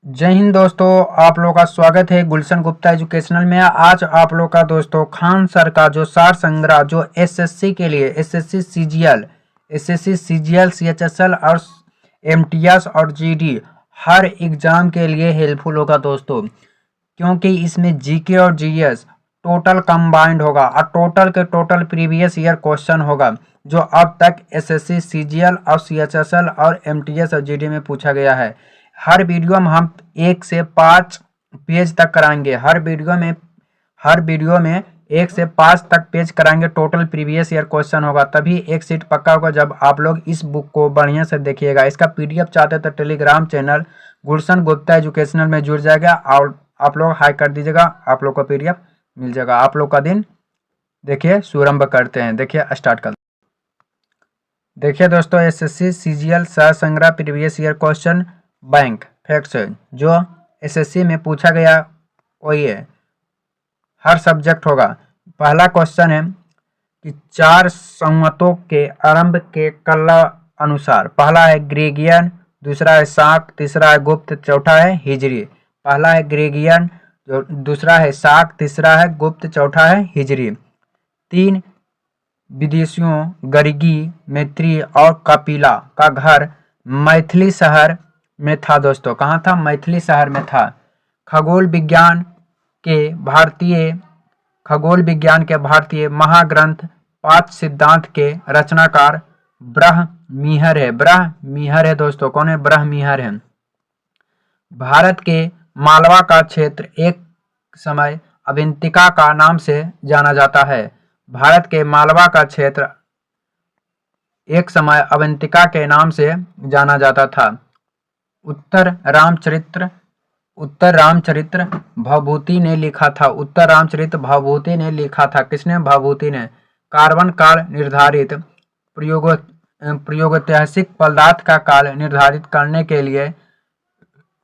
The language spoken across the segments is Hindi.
जय हिंद दोस्तों, आप लोगों का स्वागत है गुलशन गुप्ता एजुकेशनल में। आज आप लोग का दोस्तों खान सर का जो सार संग्रह जो एसएससी के लिए एसएससी सीजीएल सीएचएसएल और एमटीएस और जीडी हर एग्जाम के लिए हेल्पफुल होगा दोस्तों, क्योंकि इसमें जीके और जीएस टोटल कंबाइंड होगा और टोटल के टोटल प्रीवियस ईयर क्वेश्चन होगा जो अब तक एसएससी सीजीएल और सीएचएसएल और एमटीएस और जीडी में पूछा गया है। हर वीडियो में हम 1 से 5 पेज तक कराएंगे। हर वीडियो में 1 से 5 तक पेज कराएंगे। टोटल प्रीवियस ईयर क्वेश्चन होगा, तभी एक सीट पक्का होगा जब आप लोग इस बुक को बढ़िया से देखिएगा। इसका पीडीएफ चाहते तो टेलीग्राम चैनल गुलशन गुप्ता एजुकेशनल में जुड़ जाएगा और आप लोग हाई कर दीजिएगा, आप लोग को पीडीएफ मिल जाएगा। आप लोग का दिन देखिए शुभारंभ करते हैं। देखिए स्टार्ट कर देखिए दोस्तों, एसएससी सीजीएल सह संग्रह previous year question bank facts जो एसएससी में पूछा गया वही है, हर सब्जेक्ट होगा। पहला क्वेश्चन है कि 4 संवतों के आरंभ के कला अनुसार पहला है ग्रेगियन, दूसरा है शाक, तीसरा है गुप्त, चौथा है हिजरी। पहला है ग्रेगियन, जो दूसरा है शाक, तीसरा है गुप्त, चौथा है हिजरी। 3 विदेशियों गरिगी, मैत्री और कपिला का घर मैथिली शहर में था दोस्तों। कहाँ था? मैथिली शहर में था। खगोल विज्ञान के भारतीय महाग्रंथ 5 सिद्धांत के रचनाकार ब्रह्ममिहर है दोस्तों। कौन है? ब्रह्ममिहर है। भारत के मालवा का क्षेत्र एक समय अवंतिका का नाम से जाना जाता है। भारत के मालवा का क्षेत्र एक समय अवंतिका के नाम से जाना जाता था। उत्तर रामचरित्र भवभूति ने लिखा था। उत्तर रामचरित्र भवभूति ने लिखा था। किसने? भवभूति ने। कार्बन काल निर्धारित प्रागैतिहासिक पदार्थ का काल निर्धारित करने के लिए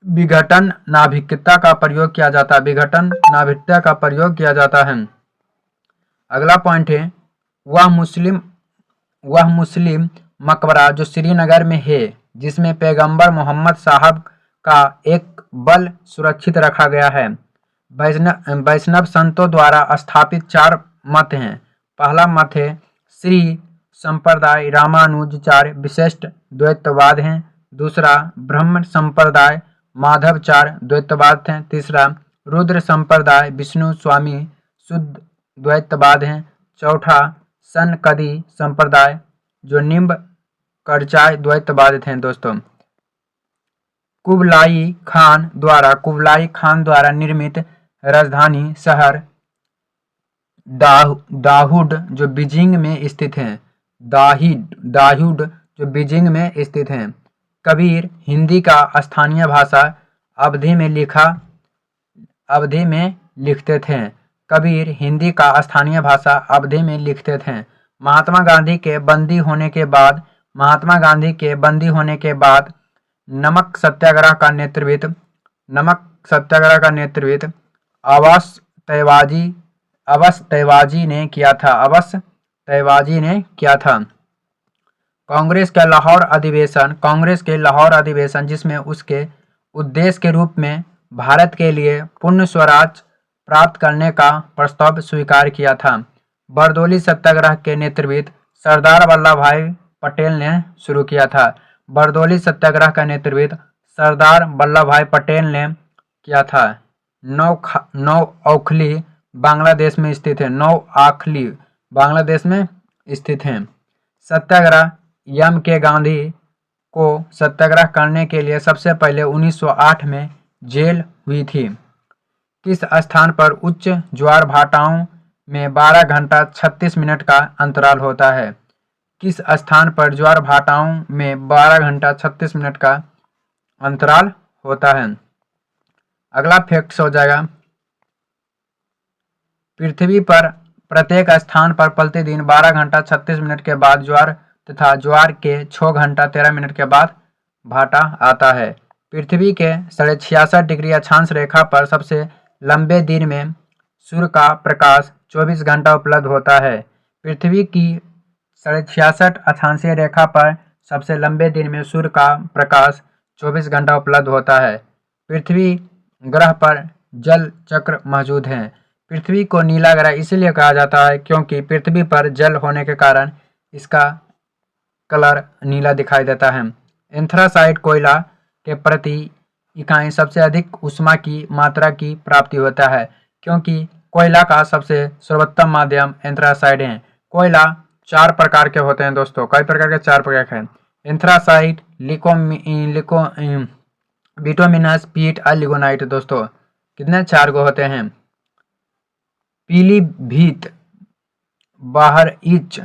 विघटन नाभिकता का प्रयोग किया जाता है। अगला पॉइंट है वह मुस्लिम मकबरा जो श्रीनगर में है, जिसमें पैगंबर मोहम्मद साहब का एक बल सुरक्षित रखा गया है। वैष्णव संतों द्वारा स्थापित 4 मत हैं। पहला मत है श्री संप्रदाय रामानुजाचार्य विशिष्ट द्वैतवाद हैं। दूसरा ब्रह्म संप्रदाय माधवाचार्य द्वैतवाद हैं। तीसरा रुद्र संप्रदाय विष्णु स्वामी शुद्ध द्वैतवाद हैं। चौथा सनकदी संप्रदाय जो निम्ब करचाय द्वैतवाद थे दोस्तों। कुबलाई खान द्वारा निर्मित राजधानी शहर दाहुड जो बीजिंग में स्थित है। दाहुड जो बीजिंग में स्थित है। कबीर हिंदी का स्थानीय भाषा अवधी में लिखते थे। कबीर हिंदी का स्थानीय भाषा अवधी में लिखते थे। महात्मा गांधी के बंदी होने के बाद नमक सत्याग्रह का नेतृत्व अवस तैवाजी ने किया था। कांग्रेस के लाहौर अधिवेशन जिसमें उसके उद्देश्य के रूप में भारत के लिए पूर्ण स्वराज प्राप्त करने का प्रस्ताव स्वीकार किया था। बरदौली सत्याग्रह के नेतृत्व सरदार वल्लभ भाई पटेल ने शुरू किया था। बरदौली सत्याग्रह का नेतृत्व सरदार वल्लभ भाई पटेल ने किया था। नौआखली बांग्लादेश में स्थित है। सत्याग्रह एम के गांधी को सत्याग्रह करने के लिए सबसे पहले 1908 में जेल हुई थी। किस स्थान पर उच्च ज्वार भाटाओं में 12 घंटा 36 मिनट का अंतराल होता है? किस स्थान पर ज्वार भाटाओं में 12 घंटा 36 मिनट का अंतराल होता है? अगला फैक्ट्स हो जाएगा, पृथ्वी पर प्रत्येक स्थान पर प्रतिदिन 12 घंटा 36 मिनट के बाद ज्वार तथा ज्वार के 6 घंटा 13 मिनट के बाद भाटा आता है। पृथ्वी के 66.5 डिग्री अक्षांश रेखा पर सबसे लंबे दिन में सूर्य का प्रकाश 24 घंटा उपलब्ध होता है। पृथ्वी की 66.5 अक्षांशीय रेखा पर सबसे लंबे दिन में सूर्य का प्रकाश 24 घंटा उपलब्ध होता है। पृथ्वी ग्रह पर जल चक्र मौजूद हैं। पृथ्वी को नीला ग्रह इसीलिए कहा जाता है क्योंकि पृथ्वी पर जल होने के कारण इसका कलर नीला दिखाई देता है। एंथ्रासाइट कोयला के प्रति इकाई सबसे अधिक ऊष्मा की मात्रा की प्राप्ति होता है क्योंकि कोयला का सबसे सर्वोत्तम माध्यम एंथ्रासाइट है। कोयला 4 प्रकार के होते हैं दोस्तों। कई प्रकार के? 4 प्रकार के हैं। एंथ्रासाइट, बिटुमिनस, पीट और लिग्नाइट। दोस्तों कितने? 4 गो होते हैं। पीलीभीत, बहराइच,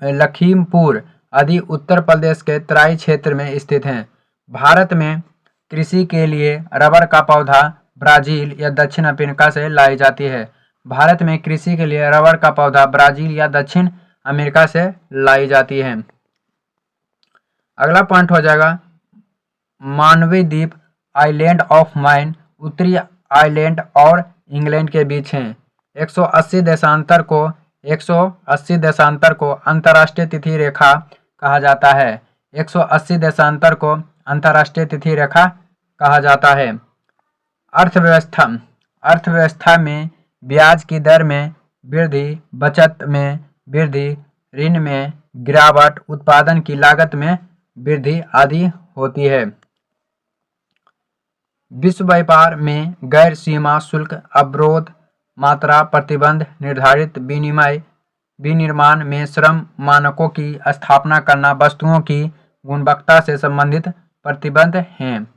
लखीमपुर आदि उत्तर प्रदेश के तराई क्षेत्र में स्थित हैं। भारत में कृषि के लिए रबर का पौधा ब्राजील या दक्षिण अफ्रीका से लाई जाती है। भारत में कृषि के लिए रबर का पौधा ब्राजील या दक्षिण अमेरिका से लाई जाती है। अगला पॉइंट हो जाएगा मानवी द्वीप, आइलैंड ऑफ मैन, उत्तरी आइलैंड और इंग्लैंड के बीच हैं। 180 देशांतर को अंतर्राष्ट्रीय तिथि रेखा कहा जाता है। 180 देशांतर को अंतर्राष्ट्रीय तिथि रेखा कहा जाता है। अर्थव्यवस्था में ब्याज की दर में वृद्धि, बचत में वृद्धि, ऋण में गिरावट, उत्पादन की लागत में वृद्धि आदि होती है। विश्व व्यापार में गैर सीमा शुल्क, अवरोध, मात्रा प्रतिबंध, निर्धारित विनिर्माण में श्रम मानकों की स्थापना करना, वस्तुओं की गुणवत्ता से संबंधित प्रतिबंध हैं।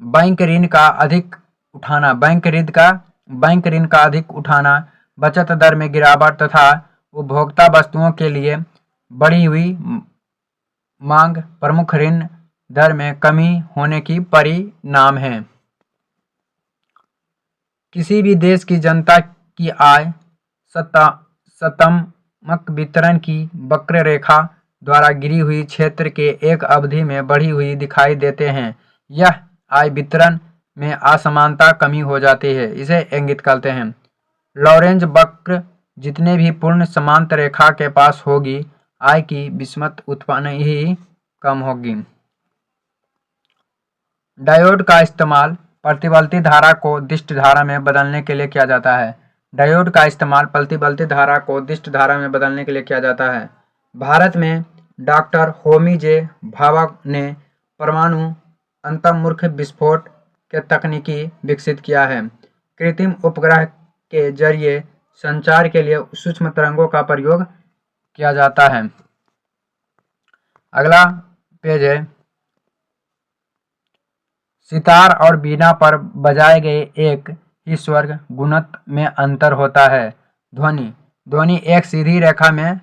बैंक ऋण का अधिक उठाना, बचत दर में गिरावट तथा उपभोक्ता वस्तुओं के लिए बढ़ी हुई मांग प्रमुख ऋण दर में कमी होने की परिणाम है। किसी भी देश की जनता की आय सतमक वितरण की वक्र रेखा द्वारा गिरी हुई क्षेत्र के एक अवधि में बढ़ी हुई दिखाई देते हैं। यह आय वितरण में असमानता कमी हो जाती है, इसे इंगित करते हैं। लॉरेंज वक्र जितने भी पूर्ण समांत रेखा के पास होगी, आय की विषमता उत्पन्न ही कम होगी। डायोड का इस्तेमाल प्रतिवर्ती धारा को दिष्ट धारा में बदलने के लिए किया जाता है। डायोड का इस्तेमाल प्रतिवर्ती धारा को दिष्ट धारा में बदलने के लिए किया जाता है। भारत में डॉक्टर होमी जे भाभा ने परमाणु अंतर्मुख विस्फोट के तकनीकी विकसित किया है। कृत्रिम उपग्रह के जरिए संचार के लिए सूक्ष्म तरंगों का प्रयोग किया जाता है। अगला पेज है सितार और बीना पर बजाए गए एक ही स्वर गुणत में अंतर होता है। ध्वनि एक सीधी रेखा में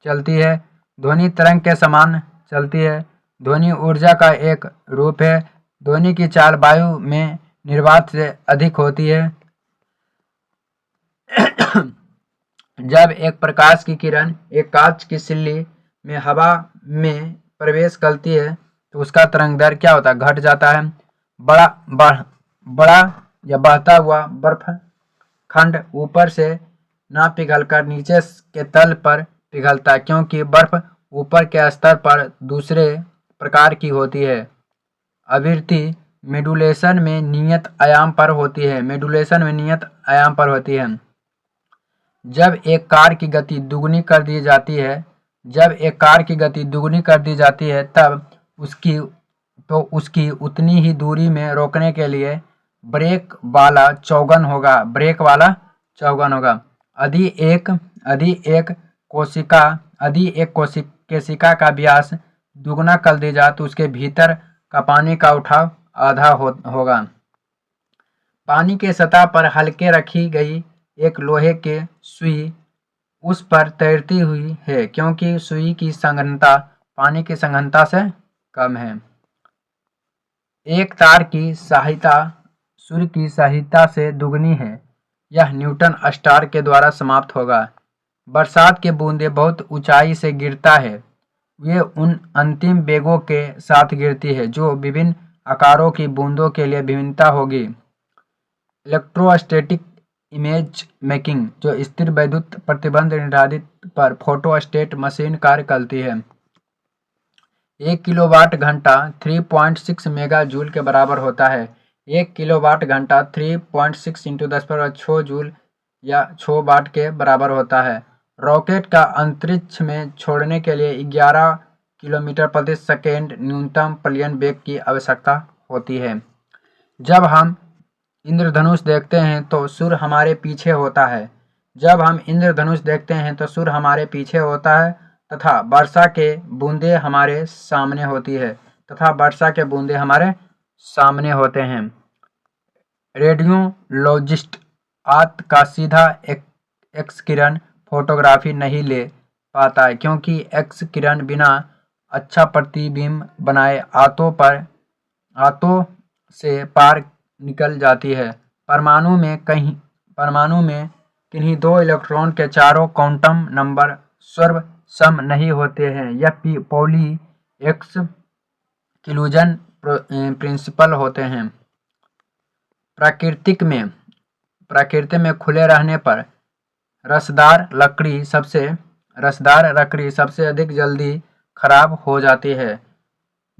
चलती है। ध्वनि तरंग के समान चलती है। ध्वनि ऊर्जा का एक रूप है। ध्वनि की चाल वायु में निर्वात से अधिक होती है। जब एक प्रकाश की किरण एक कांच की सिल्ली में हवा में प्रवेश करती है तो उसका तरंग दर क्या होता है? घट जाता है। बड़ा या बहता हुआ बर्फ खंड ऊपर से ना पिघलकर नीचे के तल पर पिघलता है क्योंकि बर्फ ऊपर के स्तर पर दूसरे प्रकार की होती है। आवृत्ति मॉड्यूलेशन में नियत आयाम पर होती है। जब एक कार की गति दुगनी कर दी जाती है तब उसकी उतनी ही दूरी में रोकने के लिए ब्रेक वाला चौगन होगा। यदि एक कोशिका का व्यास दुगना कर दी जाए तो उसके भीतर का पानी का उठाव आधा होगा। पानी के सतह पर हल्के रखी गई एक लोहे के सुई उस पर तैरती हुई है क्योंकि सुई की सघनता पानी की सघनता से कम है। एक तार की सहायता सूर्य की सहायता से दुगनी है। यह न्यूटन स्टार के द्वारा समाप्त होगा। बरसात के बूंदें बहुत ऊंचाई से गिरता है। वे उन अंतिम वेगों के साथ गिरती है जो विभिन्न आकारों की बूंदों के लिए भिन्नता होगी। इलेक्ट्रोस्टैटिक इमेज मेकिंग जो स्थिर वैद्युत प्रतिबंध निर्धारित पर फोटोस्टेट मशीन कार्य करती है। 1 किलोवाट घंटा 3.6 मेगा जूल के बराबर होता है। 1 किलोवाट घंटा 3.6 इंटू 10⁶ जूल या 6 वाट के बराबर होता है। रॉकेट का अंतरिक्ष में छोड़ने के लिए 11 किलोमीटर प्रति सेकेंड न्यूनतम पलायन वेग की आवश्यकता होती है। जब हम इंद्रधनुष देखते हैं तो सूर्य हमारे पीछे होता है। जब हम इंद्रधनुष देखते हैं तो सूर्य हमारे पीछे होता है तथा वर्षा के बूंदे हमारे सामने होती है तथा वर्षा के बूंदे हमारे सामने होते हैं। रेडियोलॉजिस्ट आत का सीधा एक्स किरण फोटोग्राफी नहीं ले पाता है क्योंकि एक्स किरण बिना अच्छा प्रतिबिंब बनाए आतों से पार निकल जाती है। परमाणु में किन्हीं दो इलेक्ट्रॉन के चारों क्वांटम नंबर सर्वसम नहीं होते हैं। यह पॉली एक्सक्लूजन प्रिंसिपल होते हैं। प्रकृति में खुले रहने पर रसदार लकड़ी सबसे अधिक जल्दी खराब हो जाती है।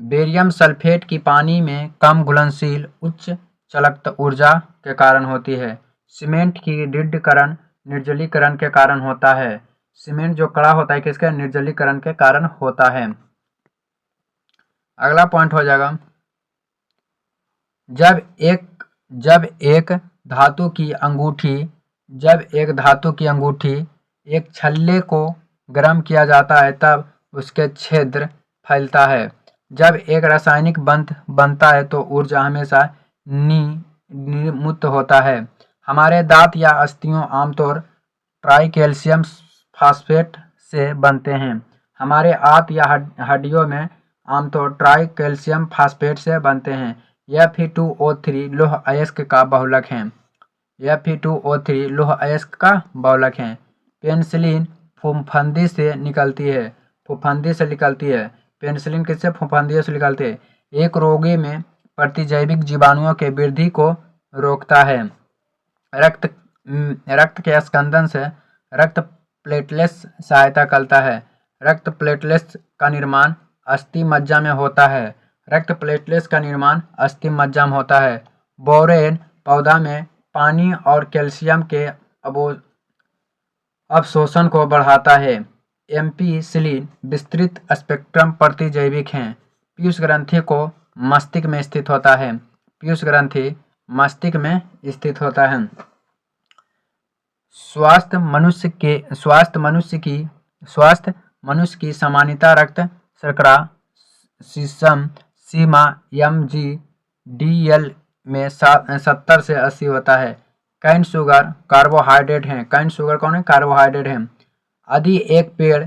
बेरियम सल्फेट की पानी में कम घुलनशील उच्च चालकता ऊर्जा के कारण होती है। सीमेंट की दृढ़ीकरण निर्जलीकरण के कारण होता है। सीमेंट जो कड़ा होता है किसके निर्जलीकरण के कारण होता है। अगला पॉइंट हो जाएगा, जब एक धातु की अंगूठी एक छल्ले को गर्म किया जाता है तब उसके छिद्र फैलता है। जब एक रासायनिक बंध बनता है तो ऊर्जा हमेशा निर्मुक्त होता है। हमारे दांत या अस्थियां आमतौर ट्राइकैल्शियम फास्फेट से बनते हैं। हमारे आंत या हड्डियों में आमतौर ट्राइकैल्शियम फास्फेट से बनते हैं। Fe2O3 लौह अयस्क का बहुलक है। Fe2O3 लौह अयस्क का बहुलक है। पेनिसिलिन फफूंदी से निकलती है। पेनिसिलिन किससे? फफूंदी से निकलती है। एक रोगी में प्रतिजैविक जीवाणुओं के वृद्धि को रोकता है। रक्त के स्कंदन से रक्त प्लेटलेट्स सहायता करता है। रक्त प्लेटलेट्स का निर्माण अस्थि मज्जा में होता है। बोरेन पौधा में पानी और कैल्शियम के अवशोषण को बढ़ाता है। एम्पिसिलिन विस्तृत स्पेक्ट्रम प्रतिजैविक हैं। पीयूष ग्रंथि को मस्तिष्क में स्थित होता है। स्वास्थ्य मनुष्य की सामान्यता रक्त शर्करा सीमा MgDL में 70 से 80 होता है। कैन शुगर कार्बोहाइड्रेट हैं। कैन शुगर कौन है? कार्बोहाइड्रेट है। यदि एक पेड़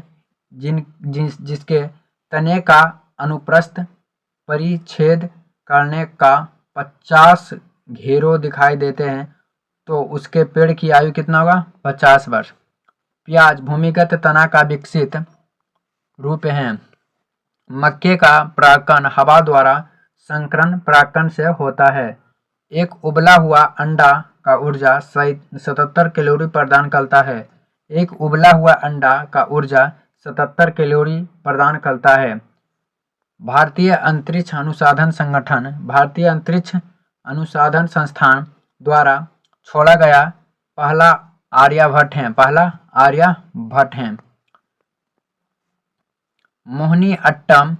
जिसके तने का अनुप्रस्थ परिच्छेद करने का 50 घेरों दिखाई देते हैं तो उसके पेड़ की आयु कितना होगा? 50 वर्ष। प्याज भूमिगत तना का विकसित रूप है। मक्के का परागण हवा द्वारा संकरण परागण से होता है। एक उबला हुआ अंडा का ऊर्जा 77 कैलोरी प्रदान करता है। भारतीय अंतरिक्ष अनुसंधान संस्थान द्वारा छोड़ा गया पहला आर्यभट्ट है। मोहिनीअट्टम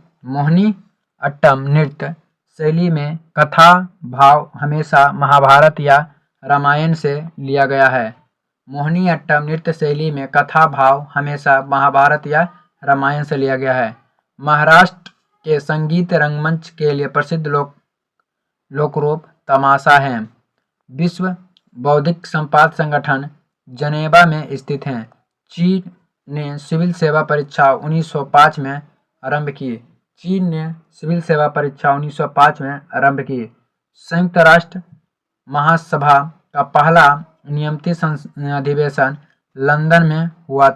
नृत्य शैली में कथा भाव हमेशा महाभारत या रामायण से लिया गया है। मोहिनीअट्टम नृत्य शैली में कथा भाव हमेशा महाभारत या रामायण से लिया गया है। महाराष्ट्र के संगीत रंगमंच के लिए प्रसिद्ध लोकरूप तमाशा है। विश्व बौद्धिक संपदा संगठन जनेवा में स्थित है। चीन ने सिविल सेवा परीक्षा 1905 में आरंभ की। संयुक्त राष्ट्र महासभा का पहला नियमित अधिवेशन लंदन में हुआ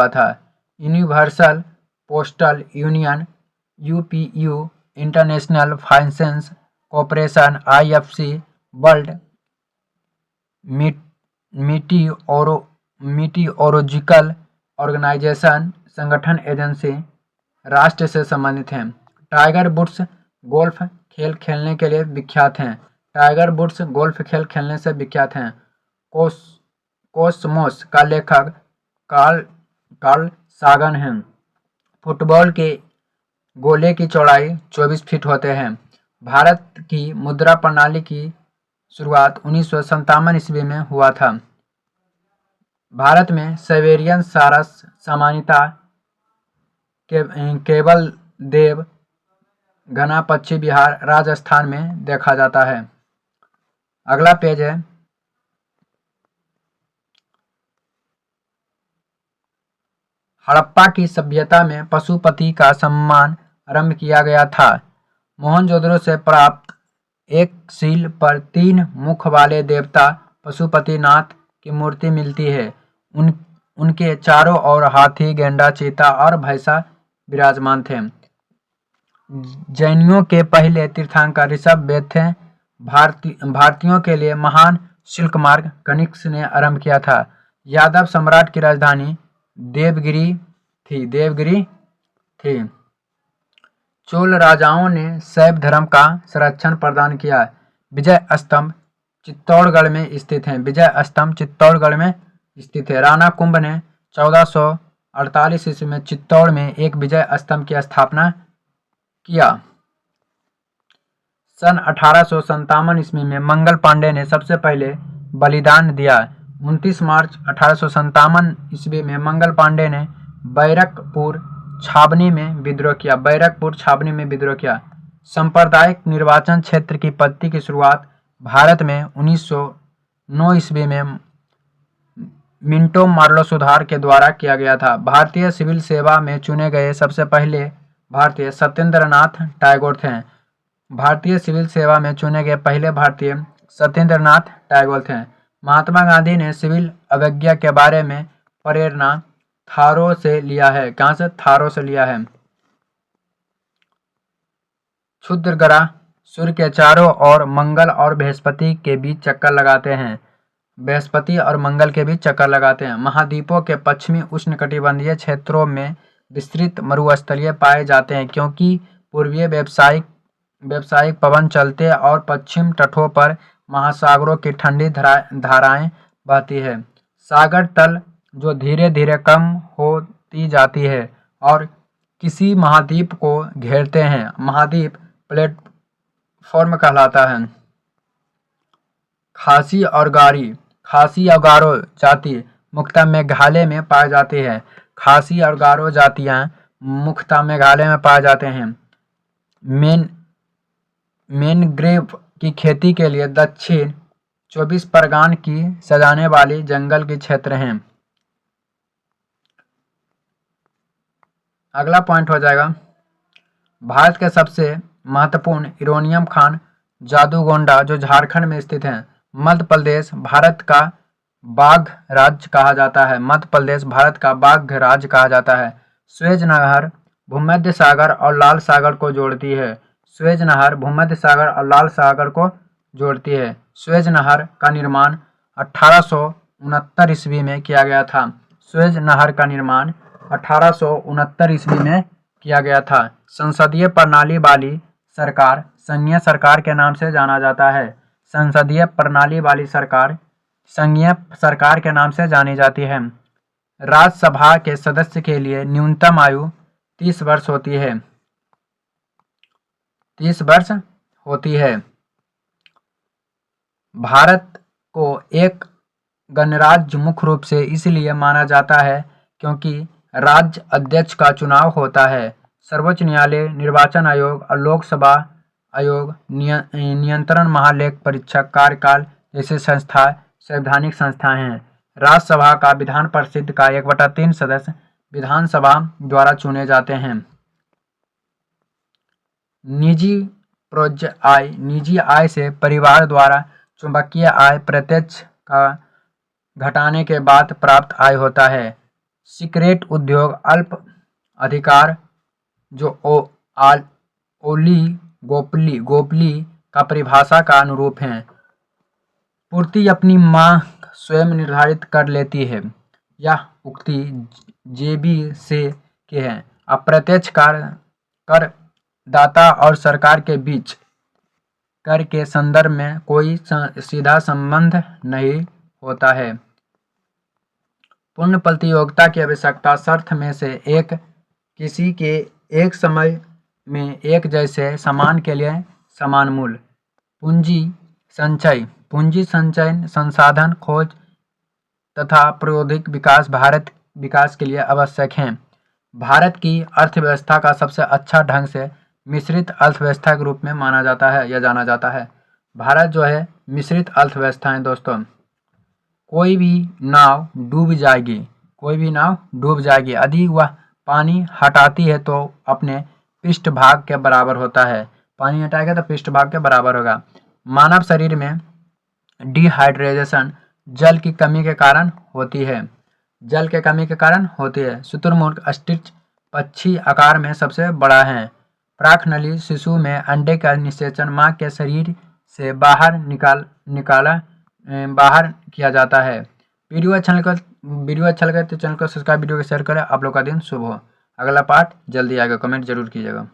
था। Universal postal union UPU, international finance corporation IFC, world meteorological organisation संगठन एजेंसी राष्ट्र से संबंधित हैं। टाइगर वुड्स गोल्फ खेल खेलने के लिए विख्यात हैं। टाइगर वुड्स गोल्फ खेल खेलने से विख्यात हैं। कोसमोस का लेखक कार्ल सागन हैं। फुटबॉल के गोले की चौड़ाई 24 फीट होते हैं। भारत की मुद्रा प्रणाली की शुरुआत 1957 ईस्वी में हुआ था। भारत में साइबेरियन सारस सामान्यतः केवल देव घना पश्चिम बिहार राजस्थान में देखा जाता है। अगला पेज है हड़प्पा की सभ्यता में पशुपति का सम्मान आरंभ किया गया था। मोहनजोदड़ो से प्राप्त एक सील पर 3 मुख वाले देवता पशुपतिनाथ की मूर्ति मिलती है। उनके चारों ओर हाथी, गेंडा, चीता और भैंसा विराजमान थे। जैनियों के पहले तीर्थंकर ऋषभ वेद थे। भारतीयों के लिए महान सिल्क मार्ग कनिष्क ने आरंभ किया था। यादव सम्राट की राजधानी देवगिरी थी। चोल राजाओं ने शैव धर्म का संरक्षण प्रदान किया। विजय स्तंभ चित्तौड़गढ़ में स्थित है। राणा कुंभ ने 1448 ईस्वी में चित्तौड़ में एक विजय स्तंभ की स्थापना किया। सन 1857 ईस्वी में मंगल पांडे ने सबसे पहले बलिदान दिया। 29 मार्च 1857 ईस्वी में मंगल पांडे ने बैरकपुर छावनी में विद्रोह किया। सांप्रदायिक निर्वाचन क्षेत्र की पद्धति की शुरुआत भारत में 1909 ईस्वी में मिंटो मार्लो सुधार के द्वारा किया गया था। भारतीय सिविल सेवा में चुने गए सबसे पहले भारतीय सत्येंद्रनाथ टैगोर थे। महात्मा गांधी ने सिविल अवज्ञा के बारे में प्रेरणा थारो से लिया है। क्षुद्रग्रह सूर्य के चारों ओर मंगल और बृहस्पति के बीच चक्कर लगाते हैं। महाद्वीपों के पश्चिमी उष्णकटिबंधीय क्षेत्रों में विस्तृत मरुस्थलीय पाए जाते हैं, क्योंकि पूर्वीय व्यावसायिक पवन चलते और पश्चिम तटों पर महासागरों की ठंडी धाराएं बहती है। सागर तल जो धीरे धीरे कम होती जाती है और किसी महाद्वीप को घेरते हैं, महाद्वीप प्लेटफॉर्म कहलाता है। खासी और गारो जाति मुख्यतः मेघालय में पाई जाती है। खासी और गारो जातियां मुख्यतः मेघालय में पाए जाते हैं। मैनग्रोव की खेती के लिए दक्षिण 24 परगना की सजाने वाली जंगल के क्षेत्र हैं। अगला पॉइंट हो जाएगा भारत के सबसे महत्वपूर्ण यूरेनियम खान जादूगोंडा जो झारखंड में स्थित है। मध्य प्रदेश भारत का बाघ राज्य कहा जाता है। स्वेज नहर भूमध्य सागर और लाल सागर को जोड़ती है। स्वेज नहर का निर्माण 1869 ईस्वी में किया गया था। संसदीय प्रणाली वाली सरकार संघीय सरकार के नाम से जाना जाता है। संघीय सरकार के नाम से जानी जाती है। राज्यसभा के सदस्य के लिए न्यूनतम आयु 30 वर्ष होती है। भारत को एक गणराज्य मुख्य रूप से इसलिए माना जाता है क्योंकि राज्य अध्यक्ष का चुनाव होता है। सर्वोच्च न्यायालय, निर्वाचन आयोग और लोकसेवा आयोग, नियंत्रण महालेख परीक्षक कार्यकाल जैसे संवैधानिक संस्थाएं हैं। राज्यसभा का विधान परिषद का 1/3 सदस्य विधानसभा द्वारा चुने जाते हैं। निजी आय से परिवार द्वारा चुंबकीय आय प्रत्यक्ष का घटाने के बाद प्राप्त आय होता है। सीक्रेट उद्योग अल्प अधिकार जो ओलिगोपोली का परिभाषा का अनुरूप है। पूर्ति अपनी मांग स्वयं निर्धारित कर लेती है। यह उक्ति जेबी से की है। अप्रत्यक्ष कर दाता और सरकार के बीच कर के संदर्भ में कोई सीधा संबंध नहीं होता है। पूर्ण प्रतियोगिता की आवश्यकता शर्त में से एक किसी के एक समय में एक जैसे सामान के लिए समान मूल्य। पूंजी संचय संसाधन खोज तथा प्रौद्योगिक विकास भारत विकास के लिए आवश्यक हैं। भारत की अर्थव्यवस्था का सबसे अच्छा ढंग से मिश्रित अर्थव्यवस्था के रूप में माना जाता है या जाना जाता है। भारत जो है मिश्रित अर्थव्यवस्था है दोस्तों। कोई भी नाव डूब जाएगी यदि वह पानी हटाती है तो अपने पृष्ठभाग के बराबर होता है। पानी हटाएगा तो पृष्ठभाग के बराबर होगा। मानव शरीर में डिहाइड्रेशन जल की कमी के कारण होती है। शुतुरमुर्ग अस्टिच पक्षी आकार में सबसे बड़ा है। प्राकनली शिशु में अंडे का निषेचन मां के शरीर से बाहर किया जाता है। वीडियो अच्छा लगा तो चैनल को सब्सक्राइब, वीडियो को शेयर करें। आप लोग का दिन शुभ हो। अगला पार्ट जल्दी आएगा, कमेंट जरूर कीजिएगा।